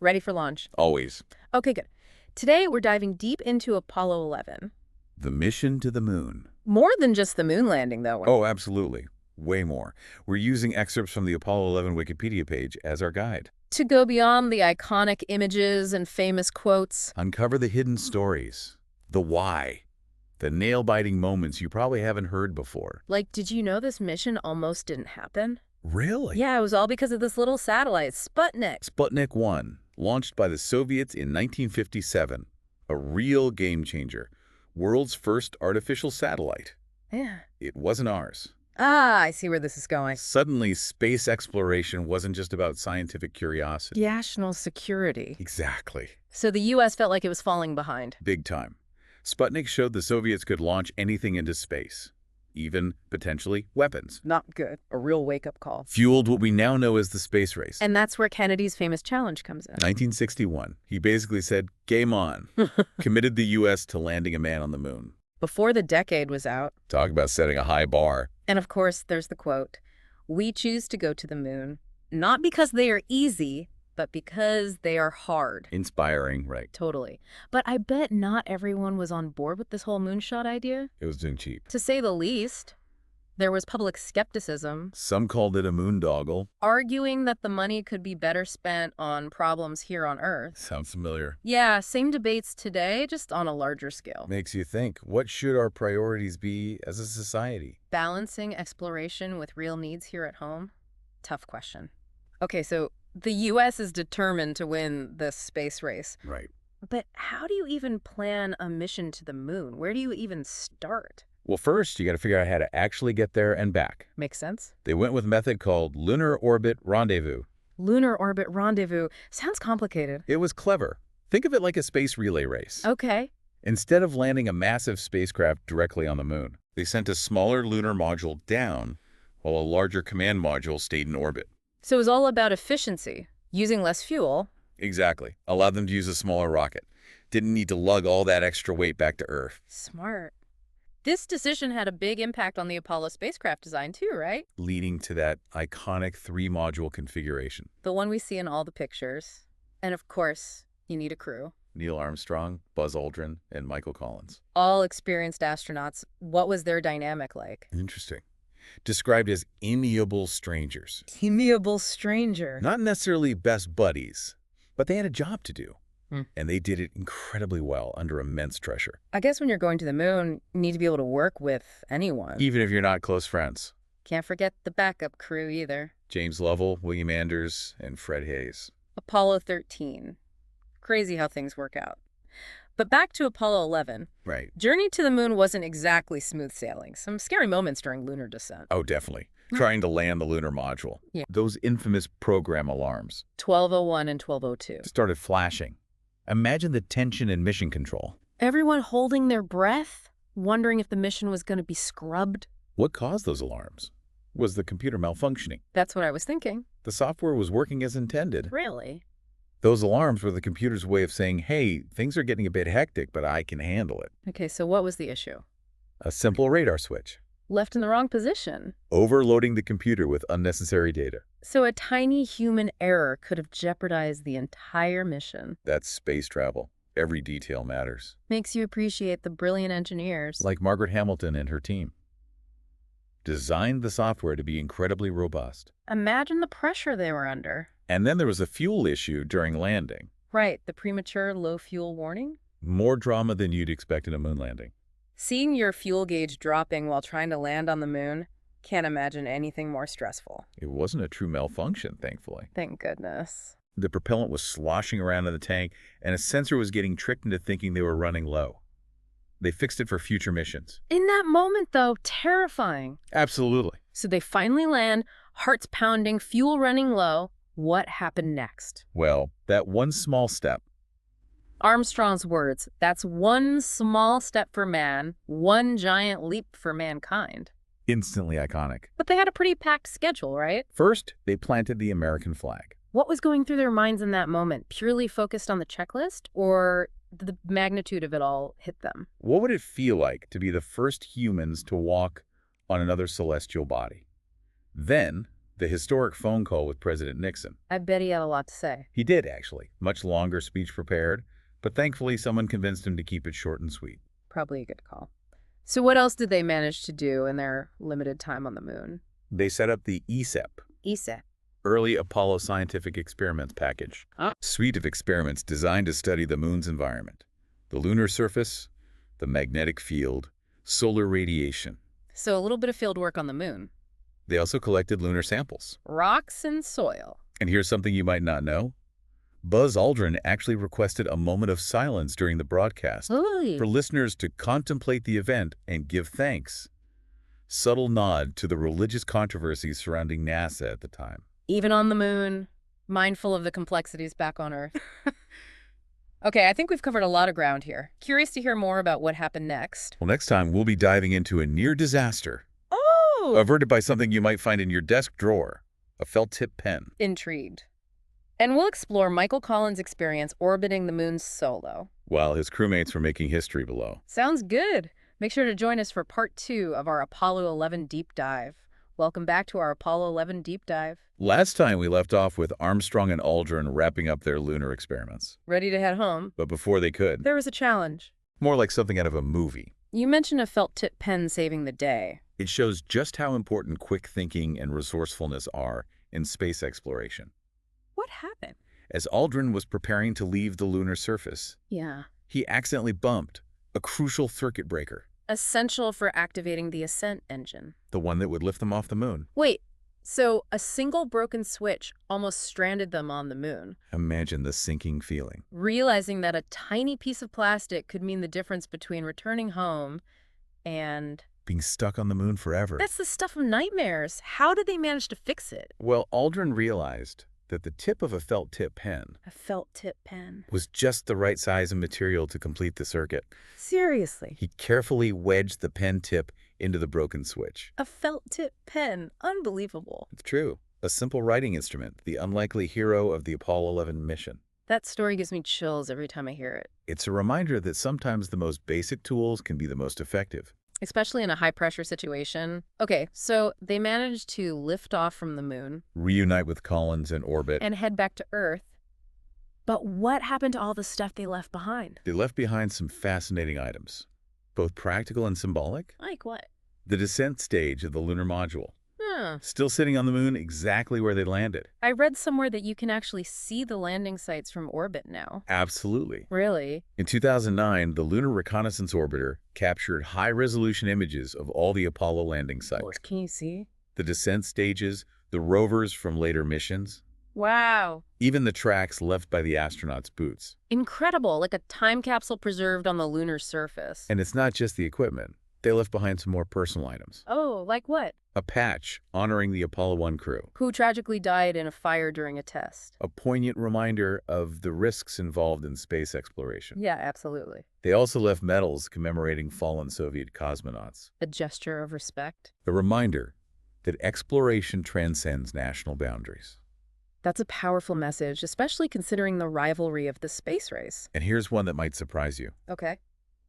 Ready for launch. Always. Okay, good. Today, we're diving deep into Apollo 11. The mission to the moon. More than just the moon landing, though. Oh, absolutely. Way more. We're using excerpts from the Apollo 11 Wikipedia page as our guide. To go beyond the iconic images and famous quotes. Uncover the hidden stories. The why. The nail-biting moments you probably haven't heard before. Like, did you know this mission almost didn't happen? Really? Yeah, it was all because of this little satellite, Sputnik. Sputnik 1, launched by the Soviets in 1957. A real game-changer. World's first artificial satellite. Yeah. It wasn't ours. Ah, I see where this is going. Suddenly, space exploration wasn't just about scientific curiosity. National security. Exactly. So the U.S. felt like it was falling behind. Big time. Sputnik showed the Soviets could launch anything into space, even, potentially, weapons. Not good. A real wake-up call. Fueled what we now know as the space race. And that's where Kennedy's famous challenge comes in. 1961. He basically said, game on. Committed the U.S. to landing a man on the moon. Before the decade was out. Talk about setting a high bar. And of course, there's the quote, "We choose to go to the moon, not because they are easy, but because they are hard." Inspiring, right? Totally. But I bet not everyone was on board with this whole moonshot idea. It was doing cheap. To say the least, there was public skepticism, Some called it a moondoggle. arguing that the money could be better spent on problems here on Earth. Sounds familiar. Yeah, same debates today, just on a larger scale. Makes you think, what should our priorities be as a society? Balancing exploration with real needs here at home? Tough question. Okay, so the U.S. is determined to win this space race. Right. But how do you even plan a mission to the moon? Where do you even start? Well, first, you got to figure out how to actually get there and back. Makes sense? They went with a method called lunar orbit rendezvous. Lunar orbit rendezvous. Sounds complicated. It was clever. Think of it like a space relay race. Okay. Instead of landing a massive spacecraft directly on the moon, they sent a smaller lunar module down while a larger command module stayed in orbit. So it was all about efficiency, using less fuel. Exactly. Allowed them to use a smaller rocket. Didn't need to lug all that extra weight back to Earth. Smart. This decision had a big impact on the Apollo spacecraft design too, right? Leading to that iconic 3-module configuration. The one we see in all the pictures. And of course, you need a crew. Neil Armstrong, Buzz Aldrin, and Michael Collins. All experienced astronauts. What was their dynamic like? Interesting. Described as amiable strangers. Amiable stranger. Not necessarily best buddies, but they had a job to do. Hmm. And they did it incredibly well under immense pressure. I guess when you're going to the moon, you need to be able to work with anyone. Even if you're not close friends. Can't forget the backup crew either. James Lovell, William Anders, and Fred Hayes. Apollo 13. Crazy how things work out. But back to Apollo 11. Right. Journey to the moon wasn't exactly smooth sailing. Some scary moments during lunar descent. Oh, definitely. Trying to land the lunar module. Yeah. Those infamous program alarms 1201 and 1202. started flashing. Imagine the tension in mission control. Everyone holding their breath, wondering if the mission was going to be scrubbed. What caused those alarms? Was the computer malfunctioning? That's what I was thinking. The software was working as intended. Really? Those alarms were the computer's way of saying, hey, things are getting a bit hectic, but I can handle it. Okay, so what was the issue? A simple radar switch. Left in the wrong position. Overloading the computer with unnecessary data. So a tiny human error could have jeopardized the entire mission. That's space travel. Every detail matters. Makes you appreciate the brilliant engineers. Like Margaret Hamilton and her team. Designed the software to be incredibly robust. Imagine the pressure they were under. And then there was a fuel issue during landing. Right, the premature low fuel warning. More drama than you'd expect in a moon landing. Seeing your fuel gauge dropping while trying to land on the moon, can't imagine anything more stressful. It wasn't a true malfunction, thankfully. Thank goodness. The propellant was sloshing around in the tank, and a sensor was getting tricked into thinking they were running low. They fixed it for future missions. In that moment, though, terrifying. Absolutely. So they finally land, hearts pounding, fuel running low. What happened next? Well, that one small step. Armstrong's words, that's one small step for man, one giant leap for mankind. Instantly iconic. But they had a pretty packed schedule, right? First, they planted the American flag. What was going through their minds in that moment? Purely focused on the checklist, or did the magnitude of it all hit them? What would it feel like to be the first humans to walk on another celestial body? Then, the historic phone call with President Nixon. I bet he had a lot to say. He did, actually. Much longer speech prepared, but thankfully someone convinced him to keep it short and sweet. Probably a good call. So what else did they manage to do in their limited time on the moon? They set up the ESEP, ESA. Early Apollo Scientific Experiments package, suite of experiments designed to study the moon's environment, the lunar surface, the magnetic field, solar radiation. So a little bit of field work on the moon. They also collected lunar samples. Rocks and soil. And here's something you might not know. Buzz Aldrin actually requested a moment of silence during the broadcast for listeners to contemplate the event and give thanks. Subtle nod to the religious controversies surrounding NASA at the time. Even on the moon, mindful of the complexities back on Earth. Okay, I think we've covered a lot of ground here. Curious to hear more about what happened next. Well, next time we'll be diving into a near disaster. Oh! Averted by something you might find in your desk drawer, a felt-tip pen. Intrigued. And we'll explore Michael Collins' experience orbiting the moon solo, while his crewmates were making history below. Sounds good. Make sure to join us for part 2 of our Apollo 11 deep dive. Welcome back to our Apollo 11 deep dive. Last time we left off with Armstrong and Aldrin wrapping up their lunar experiments. Ready to head home? But before they could, There was a challenge. more like something out of a movie. You mentioned a felt-tip pen saving the day. It shows just how important quick thinking and resourcefulness are in space exploration. What happened? As Aldrin was preparing to leave the lunar surface, Yeah. he accidentally bumped a crucial circuit breaker, Essential for activating the ascent engine. the one that would lift them off the moon. Wait, so a single broken switch almost stranded them on the moon. Imagine the sinking feeling. Realizing that a tiny piece of plastic could mean the difference between returning home and... Being stuck on the moon forever. That's the stuff of nightmares. How did they manage to fix it? Well, Aldrin realized that the tip of a felt-tip pen A felt-tip pen. was just the right size and material to complete the circuit. Seriously. He carefully wedged the pen tip into the broken switch. A felt-tip pen. Unbelievable. It's true. A simple writing instrument, the unlikely hero of the Apollo 11 mission. That story gives me chills every time I hear it. It's a reminder that sometimes the most basic tools can be the most effective. Especially in a high-pressure situation. Okay, so they managed to lift off from the moon Reunite with Collins in orbit. and head back to Earth. But what happened to all the stuff they left behind? They left behind some fascinating items, both practical and symbolic. Like what? The descent stage of the lunar module, Huh. still sitting on the moon exactly where they landed. I read somewhere that you can actually see the landing sites from orbit now. Absolutely. Really? In 2009, the Lunar Reconnaissance Orbiter captured high-resolution images of all the Apollo landing sites, Can you see? the descent stages, the rovers from later missions, Wow. even the tracks left by the astronauts' boots. Incredible, like a time capsule preserved on the lunar surface. And it's not just the equipment. They left behind some more personal items. Oh, like what? A patch honoring the Apollo 1 crew. Who tragically died in a fire during a test. A poignant reminder of the risks involved in space exploration. Yeah, absolutely. They also left medals commemorating fallen Soviet cosmonauts. A gesture of respect. A reminder that exploration transcends national boundaries. That's a powerful message, especially considering the rivalry of the space race. And here's one that might surprise you. Okay.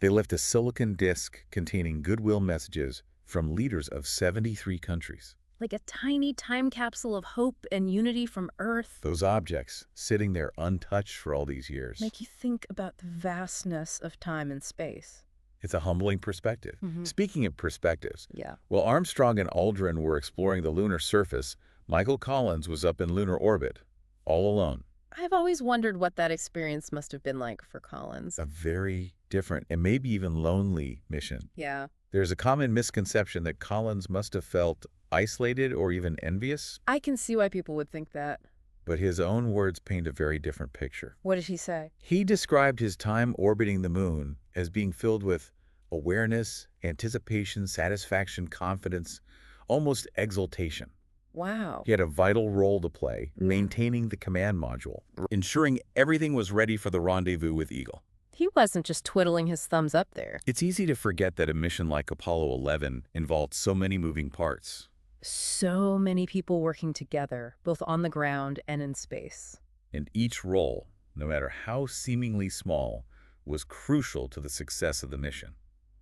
They left a silicon disk containing goodwill messages from leaders of 73 countries. Like a tiny time capsule of hope and unity from Earth. Those objects sitting there untouched for all these years. Make you think about the vastness of time and space. It's a humbling perspective. Mhm. Speaking of perspectives, Yeah. while Armstrong and Aldrin were exploring the lunar surface, Michael Collins was up in lunar orbit, all alone. I've always wondered what that experience must have been like for Collins. A very different and maybe even lonely mission. Yeah. There's a common misconception that Collins must have felt isolated or even envious, I can see why people would think that. but his own words paint a very different picture. What did he say? He described his time orbiting the moon as being filled with awareness, anticipation, satisfaction, confidence, almost exultation. Wow. He had a vital role to play, maintaining the command module, ensuring everything was ready for the rendezvous with Eagle. He wasn't just twiddling his thumbs up there. It's easy to forget that a mission like Apollo 11 involved so many moving parts. So many people working together, both on the ground and in space. And each role, no matter how seemingly small, was crucial to the success of the mission.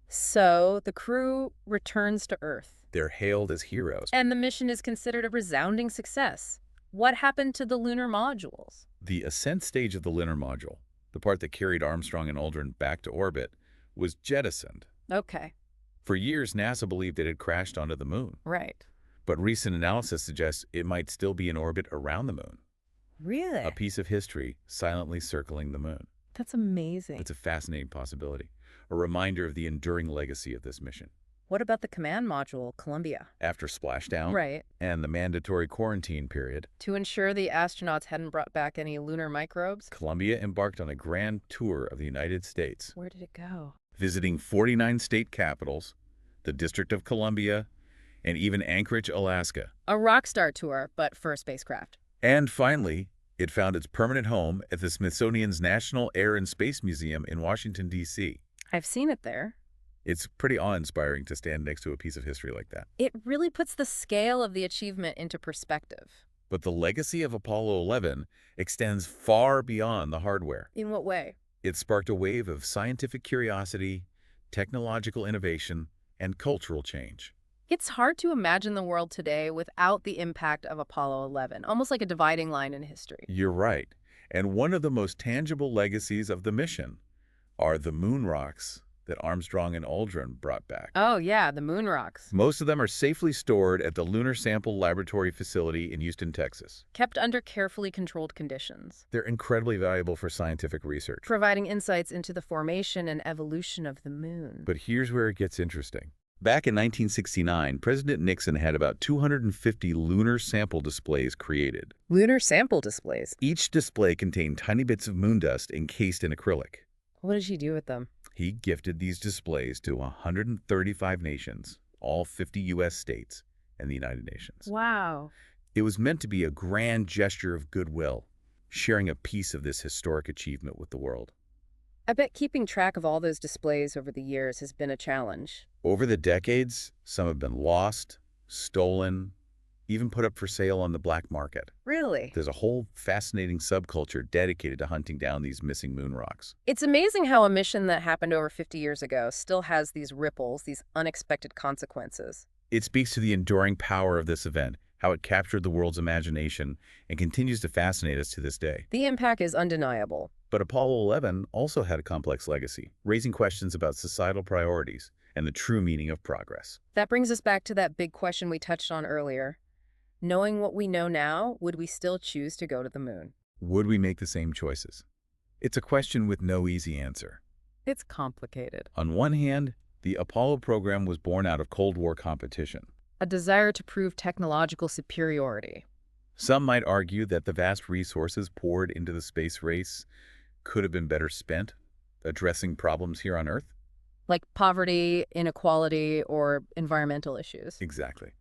So the crew returns to Earth. They're hailed as heroes. And the mission is considered a resounding success. What happened to the lunar modules? The ascent stage of the lunar module, the part that carried Armstrong and Aldrin back to orbit, was jettisoned. Okay, For years, NASA believed it had crashed onto the moon, right. but recent analysis suggests it might still be in orbit around the moon, Really? a piece of history silently circling the moon. That's amazing. It's a fascinating possibility, a reminder of the enduring legacy of this mission. What about the command module, Columbia? After splashdown Right. and the mandatory quarantine period, To ensure the astronauts hadn't brought back any lunar microbes? Columbia embarked on a grand tour of the United States, Where did it go? visiting 49 state capitals, the District of Columbia, and even Anchorage, Alaska. A rock star tour, but for a spacecraft. And finally, it found its permanent home at the Smithsonian's National Air and Space Museum in Washington, D.C. I've seen it there. It's pretty awe-inspiring to stand next to a piece of history like that. It really puts the scale of the achievement into perspective. But the legacy of Apollo 11 extends far beyond the hardware. In what way? It sparked a wave of scientific curiosity, technological innovation, and cultural change. It's hard to imagine the world today without the impact of Apollo 11, almost like a dividing line in history. You're right. And one of the most tangible legacies of the mission are the moon rocks that Armstrong and Aldrin brought back. Oh yeah, the moon rocks. Most of them are safely stored at the Lunar Sample Laboratory facility in Houston, Texas. Kept under carefully controlled conditions, They're incredibly valuable for scientific research. providing insights into the formation and evolution of the moon. But here's where it gets interesting. Back in 1969, President Nixon had about 250 lunar sample displays created. Lunar sample displays. Each display contained tiny bits of moon dust encased in acrylic. What did she do with them? He gifted these displays to 135 nations, all 50 U.S. states, and the United Nations. Wow. It was meant to be a grand gesture of goodwill, sharing a piece of this historic achievement with the world. I bet keeping track of all those displays over the years has been a challenge. Over the decades, some have been lost, stolen, even put up for sale on the black market. Really? There's a whole fascinating subculture dedicated to hunting down these missing moon rocks. It's amazing how a mission that happened over 50 years ago still has these ripples, these unexpected consequences. It speaks to the enduring power of this event, how it captured the world's imagination and continues to fascinate us to this day. The impact is undeniable. But Apollo 11 also had a complex legacy, raising questions about societal priorities and the true meaning of progress. That brings us back to that big question we touched on earlier. Knowing what we know now, would we still choose to go to the moon? Would we make the same choices? It's a question with no easy answer. It's complicated. On one hand, the Apollo program was born out of Cold War competition. A desire to prove technological superiority. Some might argue that the vast resources poured into the space race could have been better spent addressing problems here on Earth. Like poverty, inequality, or environmental issues. Exactly.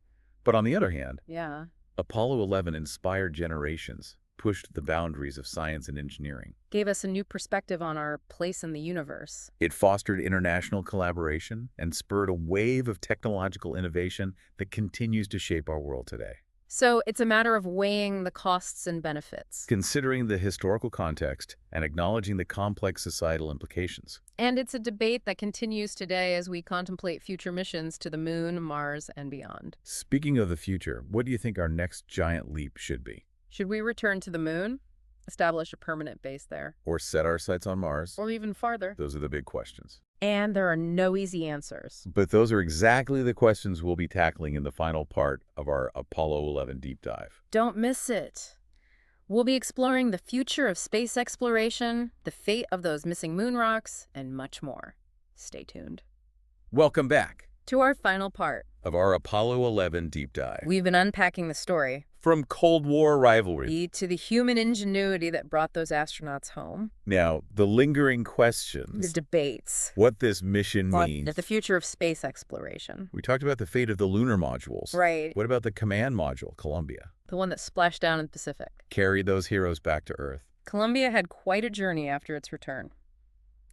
But on the other hand, Yeah. Apollo 11 inspired generations, pushed the boundaries of science and engineering. Gave us a new perspective on our place in the universe. It fostered international collaboration and spurred a wave of technological innovation that continues to shape our world today. So it's a matter of weighing the costs and benefits. Considering the historical context and acknowledging the complex societal implications. And it's a debate that continues today as we contemplate future missions to the moon, Mars, and beyond. Speaking of the future, what do you think our next giant leap should be? Should we return to the moon? Establish a permanent base there? Or set our sights on Mars? Or even farther? Those are the big questions. And there are no easy answers. But those are exactly the questions we'll be tackling in the final part of our Apollo 11 deep dive. Don't miss it. We'll be exploring the future of space exploration, the fate of those missing moon rocks, and much more. Stay tuned. Welcome back To our final part. of our Apollo 11 deep dive. We've been unpacking the story. From Cold War rivalry. To the human ingenuity that brought those astronauts home. Now, the lingering The questions. debates. What this mission means. The future of space exploration. We talked about the fate of the lunar modules. Right. What about the command module, Columbia? The one that splashed down in the Pacific. Carried those heroes back to Earth. Columbia had quite a journey after its return.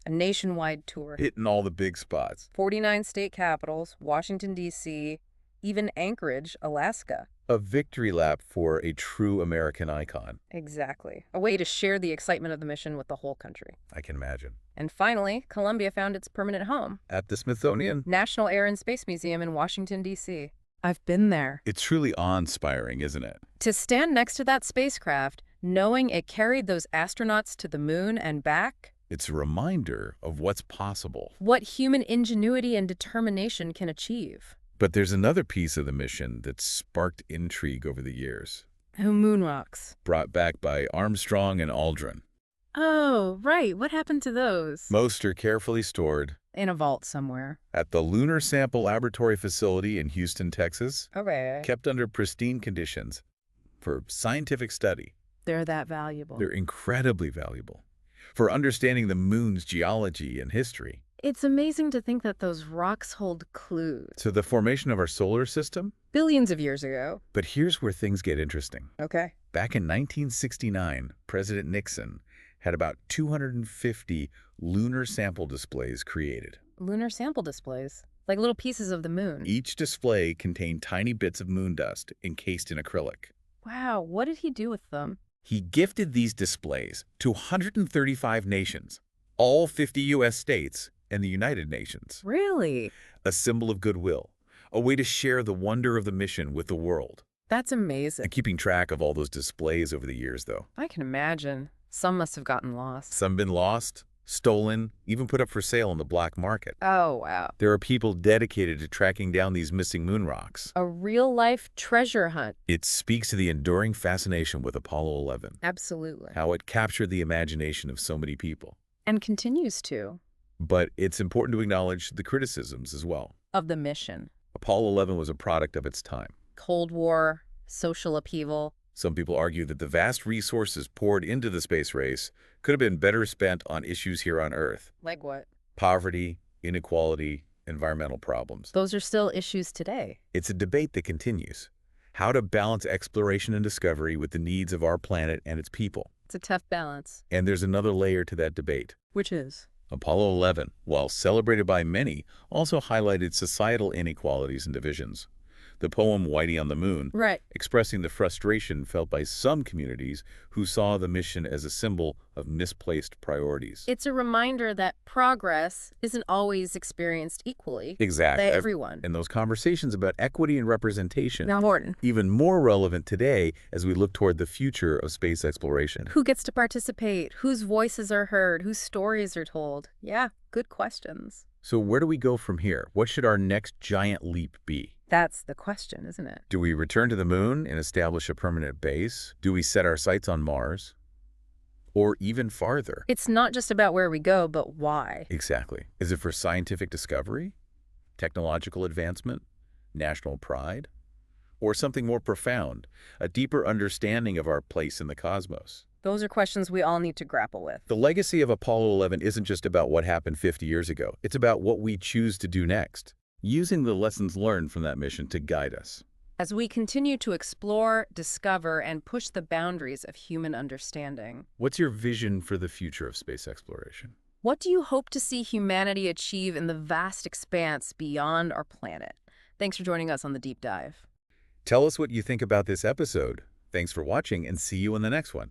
A nationwide tour. Hitting all the big spots. 49 state capitals, Washington, D.C., even Anchorage, Alaska. A victory lap for a true American icon. Exactly. A way to share the excitement of the mission with the whole country. I can imagine. And finally, Columbia found its permanent home. At the Smithsonian. National Air and Space Museum in Washington, D.C. I've been there. It's truly awe-inspiring, isn't it? To stand next to that spacecraft, knowing it carried those astronauts to the moon and back, It's a reminder of what's possible. what human ingenuity and determination can achieve. But there's another piece of the mission that sparked intrigue over the years, Oh, moon rocks. brought back by Armstrong and Aldrin. Oh, right. What happened to those? Most are carefully stored In a vault somewhere. at the Lunar Sample Laboratory Facility in Houston, Texas, Okay. kept under pristine conditions for scientific study. They're that valuable. They're incredibly valuable for understanding the moon's geology and history. It's amazing to think that those rocks hold clues. To the formation of our solar system. Billions of years ago. But here's where things get interesting. Okay. Back in 1969, President Nixon had about 250 lunar sample displays created. Lunar sample displays. Like little pieces of the moon. Each display contained tiny bits of moon dust encased in acrylic. Wow, what did he do with them? He gifted these displays to 135 nations, all 50 U.S. states and the United Nations. Really? A symbol of goodwill, a way to share the wonder of the mission with the world. That's amazing. And keeping track of all those displays over the years, though. I can imagine. Some must have gotten lost. Some been lost, stolen, even put up for sale on the black market. Oh, wow. There are people dedicated to tracking down these missing moon rocks. A real-life treasure hunt. It speaks to the enduring fascination with Apollo 11. Absolutely. How it captured the imagination of so many people. And continues to. But it's important to acknowledge the criticisms as well. Of the mission. Apollo 11 was a product of its time. Cold War, social upheaval. Some people argue that the vast resources poured into the space race could have been better spent on issues here on Earth. Like what? Poverty, inequality, environmental problems. Those are still issues today. It's a debate that continues. How to balance exploration and discovery with the needs of our planet and its people. It's a tough balance. And there's another layer to that debate. Which is? Apollo 11, while celebrated by many, also highlighted societal inequalities and divisions. The poem Whitey on the Moon, Right. expressing the frustration felt by some communities who saw the mission as a symbol of misplaced priorities. It's a reminder that progress isn't always experienced equally Exactly. by everyone. And those conversations about equity and representation, Important. even more relevant today as we look toward the future of space exploration. Who gets to participate? Whose voices are heard? Whose stories are told? Yeah, good questions. So where do we go from here? What should our next giant leap be? That's the question, isn't it? Do we return to the moon and establish a permanent base? Do we set our sights on Mars? Or even farther? It's not just about where we go, but why. Exactly. Is it for scientific discovery, technological advancement, national pride? Or something more profound, a deeper understanding of our place in the cosmos? Those are questions we all need to grapple with. The legacy of Apollo 11 isn't just about what happened 50 years ago. It's about what we choose to do next, using the lessons learned from that mission to guide us. As we continue to explore, discover, and push the boundaries of human understanding. What's your vision for the future of space exploration? What do you hope to see humanity achieve in the vast expanse beyond our planet? Thanks for joining us on The Deep Dive. Tell us what you think about this episode. Thanks for watching and see you in the next one.